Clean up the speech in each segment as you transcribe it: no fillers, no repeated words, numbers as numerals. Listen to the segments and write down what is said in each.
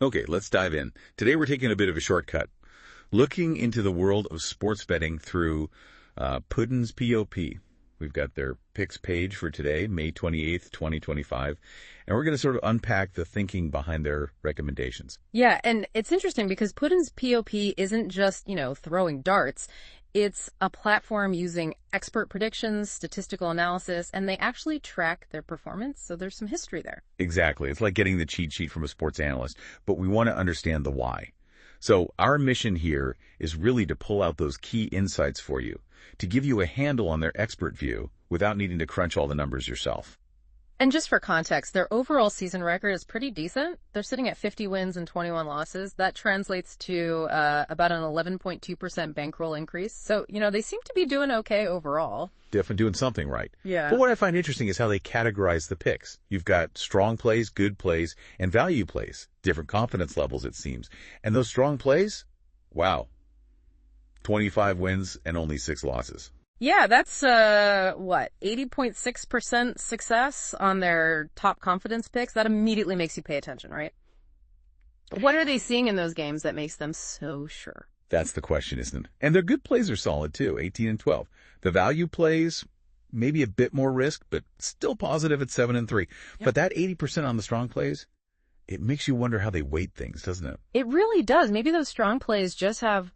Okay, let's dive in. Today we're taking a bit of a shortcut, looking into the world of sports betting through Puddin's POP. We've got their picks page for today, May 28th, 2025, and we're going to sort of unpack the thinking behind their recommendations. Yeah, and it's interesting because Puddin's POP isn't just, throwing darts. It's a platform using expert predictions, statistical analysis, and they actually track their performance, so there's some history there. Exactly. It's like getting the cheat sheet from a sports analyst, but we want to understand the why. So our mission here is really to pull out those key insights for you, to give you a handle on their expert view without needing to crunch all the numbers yourself. And just for context, their overall season record is pretty decent. They're sitting at 50 wins and 21 losses. That translates to about an 11.2% bankroll increase. So, they seem to be doing okay overall. Definitely doing something right. Yeah. But what I find interesting is how they categorize the picks. You've got strong plays, good plays, and value plays. Different confidence levels, it seems. And those strong plays, wow, 25 wins and only 6 losses. Yeah, that's, 80.6% success on their top confidence picks. That immediately makes you pay attention, right? What are they seeing in those games that makes them so sure? That's the question, isn't it? And their good plays are solid, too, 18 and 12. The value plays, maybe a bit more risk, but still positive at 7 and 3. Yep. But that 80% on the strong plays, it makes you wonder how they weight things, doesn't it? It really does. Maybe those strong plays just have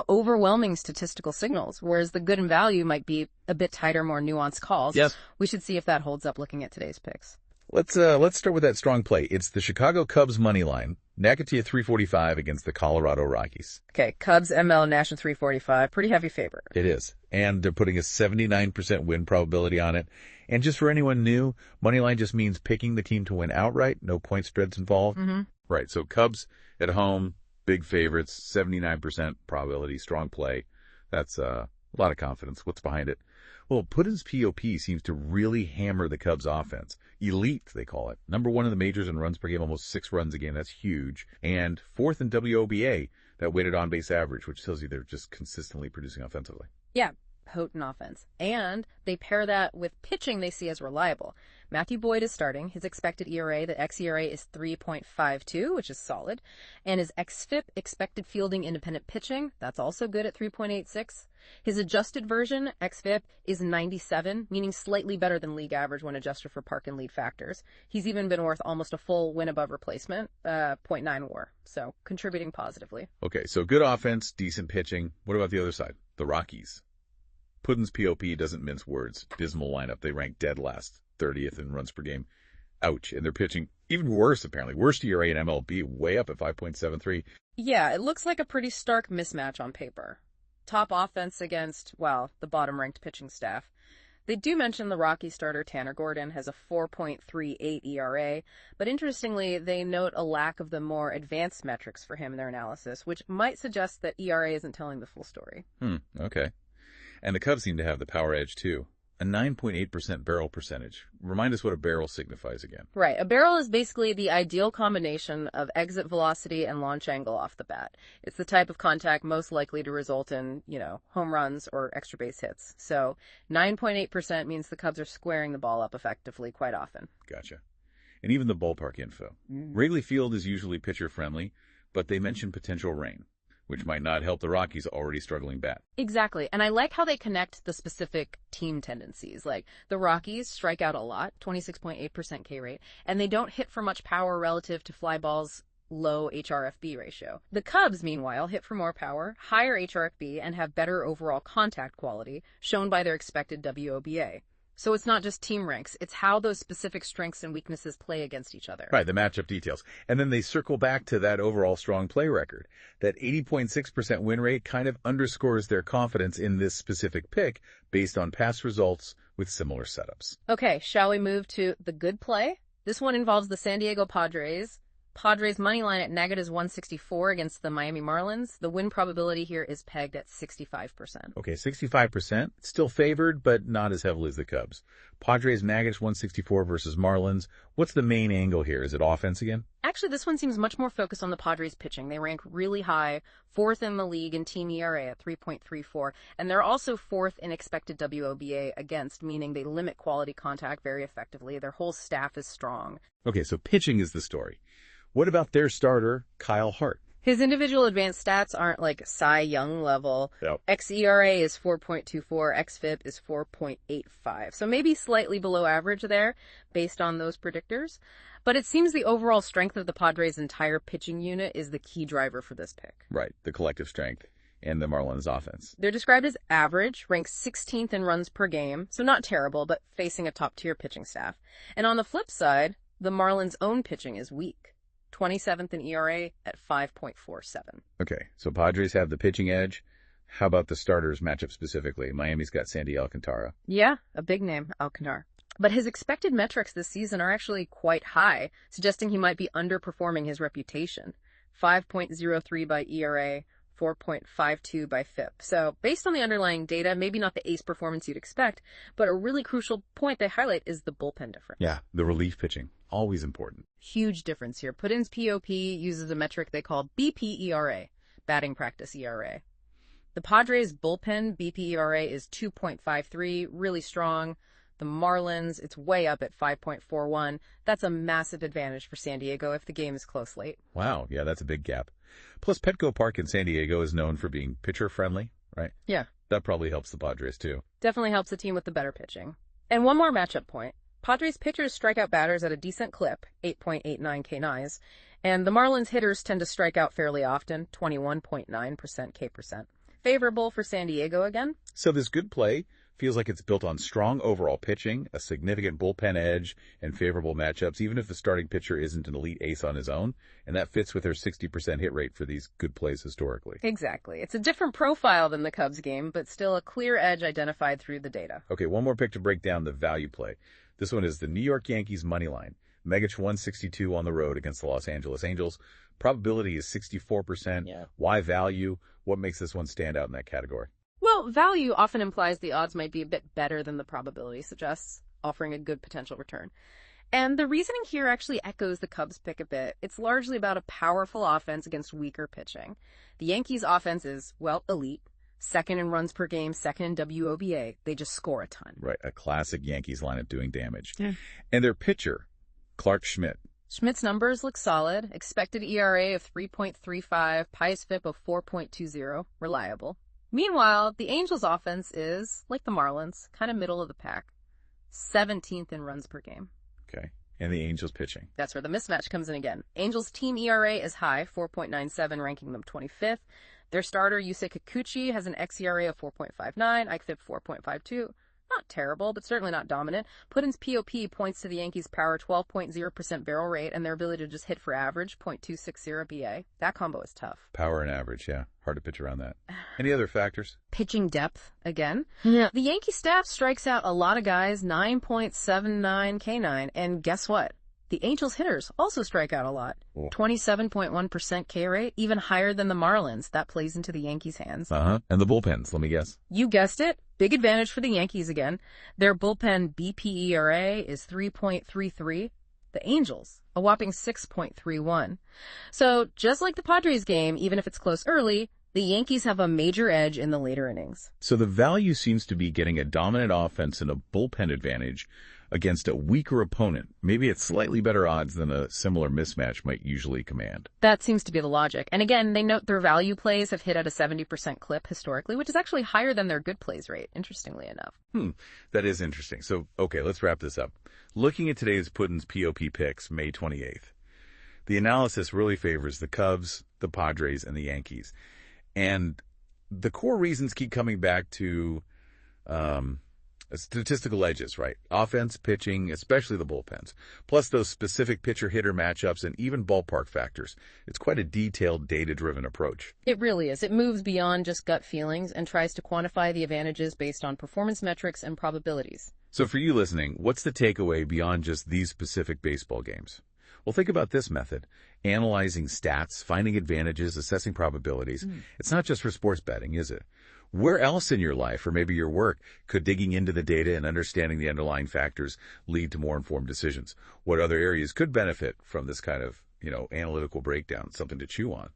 overwhelming statistical signals, whereas the good and value might be a bit tighter, more nuanced calls. Yes. We should see if that holds up looking at today's picks. Let's start with that strong play. It's the Chicago Cubs money line, Nakatia 345 against the Colorado Rockies. Okay, Cubs ML National 345, pretty heavy favorite. It is. And they're putting a 79% win probability on it. And just for anyone new, money line just means picking the team to win outright, no point spreads involved. Mm-hmm. Right, so Cubs at home, big favorites, 79% probability, strong play. That's a lot of confidence. What's behind it? Well, Puddin's POP seems to really hammer the Cubs offense. Elite, they call it. Number 1 in the majors in runs per game, almost 6 runs a game. That's huge. And 4th in WOBA, that weighted on-base average, which tells you they're just consistently producing offensively. Yeah, potent offense. And they pair that with pitching they see as reliable. Matthew Boyd is starting. His expected ERA, the xERA, is 3.52, which is solid. And his xFIP, expected fielding independent pitching, that's also good at 3.86. His adjusted version, xFIP, is 97, meaning slightly better than league average when adjusted for park and lead factors. He's even been worth almost a full win above replacement, 0.9 WAR, so contributing positively. Okay, so good offense, decent pitching. What about the other side? The Rockies. Puddin's POP doesn't mince words. Dismal lineup. They rank dead last, 30th in runs per game. Ouch. And they're pitching even worse, apparently. Worst ERA in MLB, way up at 5.73. Yeah, it looks like a pretty stark mismatch on paper. Top offense against, the bottom-ranked pitching staff. They do mention the Rocky starter Tanner Gordon has a 4.38 ERA, but interestingly, they note a lack of the more advanced metrics for him in their analysis, which might suggest that ERA isn't telling the full story. Okay. And the Cubs seem to have the power edge, too. A 9.8% barrel percentage. Remind us what a barrel signifies again. Right. A barrel is basically the ideal combination of exit velocity and launch angle off the bat. It's the type of contact most likely to result in, home runs or extra base hits. So 9.8% means the Cubs are squaring the ball up effectively quite often. Gotcha. And even the ballpark info. Wrigley Field is usually pitcher-friendly, but they mention potential rain, which might not help the Rockies' already struggling bat. Exactly. And I like how they connect the specific team tendencies. Like, the Rockies strike out a lot, 26.8% K rate, and they don't hit for much power relative to fly balls' low HRFB ratio. The Cubs, meanwhile, hit for more power, higher HRFB, and have better overall contact quality, shown by their expected WOBA. So it's not just team ranks, it's how those specific strengths and weaknesses play against each other. Right, the matchup details. And then they circle back to that overall strong play record. That 80.6% win rate kind of underscores their confidence in this specific pick based on past results with similar setups. Okay, shall we move to the good play? This one involves the San Diego Padres. Padres money line at -164 against the Miami Marlins. The win probability here is pegged at 65%. Okay, 65%. Still favored, but not as heavily as the Cubs. Padres -164 versus Marlins. What's the main angle here? Is it offense again? Actually, this one seems much more focused on the Padres pitching. They rank really high, 4th in the league in team ERA at 3.34, and they're also 4th in expected WOBA against, meaning they limit quality contact very effectively. Their whole staff is strong. Okay, so pitching is the story. What about their starter, Kyle Hart? His individual advanced stats aren't like Cy Young level. Yep. xERA is 4.24, xFIP is 4.85. So maybe slightly below average there based on those predictors. But it seems the overall strength of the Padres' entire pitching unit is the key driver for this pick. Right, the collective strength and the Marlins offense. They're described as average, ranked 16th in runs per game, so not terrible, but facing a top-tier pitching staff. And on the flip side, the Marlins' own pitching is weak. 27th in ERA at 5.47. Okay, so Padres have the pitching edge. How about the starters matchup specifically? Miami's got Sandy Alcantara. Yeah, a big name, Alcantara. But his expected metrics this season are actually quite high, suggesting he might be underperforming his reputation. 5.03 by ERA, 4.52 by FIP. So based on the underlying data, maybe not the ace performance you'd expect, but a really crucial point they highlight is the bullpen difference. Yeah, the relief pitching, always important. Huge difference here. Putin's POP uses a metric they call BPERA, batting practice ERA. The Padres' bullpen BPERA is 2.53, really strong. The Marlins, it's way up at 5.41. That's a massive advantage for San Diego if the game is close late. Wow, yeah, that's a big gap. Plus, Petco Park in San Diego is known for being pitcher-friendly, right? Yeah. That probably helps the Padres, too. Definitely helps the team with the better pitching. And one more matchup point. Padres pitchers strike out batters at a decent clip, 8.89 K9s, and the Marlins hitters tend to strike out fairly often, 21.9% K%. Favorable for San Diego again. So this good play feels like it's built on strong overall pitching, a significant bullpen edge, and favorable matchups, even if the starting pitcher isn't an elite ace on his own, and that fits with their 60% hit rate for these good plays historically. Exactly. It's a different profile than the Cubs game, but still a clear edge identified through the data. Okay, one more pick to break down the value play. This one is the New York Yankees money line. Megich 162 on the road against the Los Angeles Angels. Probability is 64%. Yeah. Why value? What makes this one stand out in that category? Well, value often implies the odds might be a bit better than the probability suggests, offering a good potential return. And the reasoning here actually echoes the Cubs pick a bit. It's largely about a powerful offense against weaker pitching. The Yankees' offense is, well, elite. Second in runs per game, second in WOBA. They just score a ton. Right, a classic Yankees lineup doing damage. Yeah. And their pitcher, Clark Schmidt. Schmidt's numbers look solid. Expected ERA of 3.35, Pius FIP of 4.20, reliable. Meanwhile, the Angels' offense is, like the Marlins, kind of middle of the pack. 17th in runs per game. Okay. And the Angels pitching. That's where the mismatch comes in again. Angels' team ERA is high, 4.97, ranking them 25th. Their starter, Yusei Kikuchi, has an xERA of 4.59, xFIP 4.52. Not terrible, but certainly not dominant. Putin's POP points to the Yankees' power 12.0% barrel rate and their ability to just hit for average, .260 BA. That combo is tough. Power and average, yeah. Hard to pitch around that. Any other factors? Pitching depth, again. Yeah. The Yankee staff strikes out a lot of guys, 9.79 K9, and guess what? The Angels hitters also strike out a lot. 27.1% K rate, even higher than the Marlins. That plays into the Yankees' hands. And the bullpens, let me guess. You guessed it. Big advantage for the Yankees again. Their bullpen BPERA is 3.33. The Angels, a whopping 6.31. So just like the Padres game, even if it's close early, the Yankees have a major edge in the later innings. So the value seems to be getting a dominant offense and a bullpen advantage against a weaker opponent. Maybe it's slightly better odds than a similar mismatch might usually command. That seems to be the logic. And again, they note their value plays have hit at a 70% clip historically, which is actually higher than their good plays rate, interestingly enough. That is interesting. So, okay, let's wrap this up. Looking at today's Putin's POP picks, May 28th, the analysis really favors the Cubs, the Padres, and the Yankees. And the core reasons keep coming back to statistical edges, right? Offense, pitching, especially the bullpens, plus those specific pitcher-hitter matchups and even ballpark factors. It's quite a detailed, data-driven approach. It really is. It moves beyond just gut feelings and tries to quantify the advantages based on performance metrics and probabilities. So for you listening, what's the takeaway beyond just these specific baseball games? Well, think about this method. Analyzing stats, finding advantages, assessing probabilities. It's not just for sports betting, is it? Where else in your life, or maybe your work, could digging into the data and understanding the underlying factors lead to more informed decisions? What other areas could benefit from this kind of, analytical breakdown, something to chew on?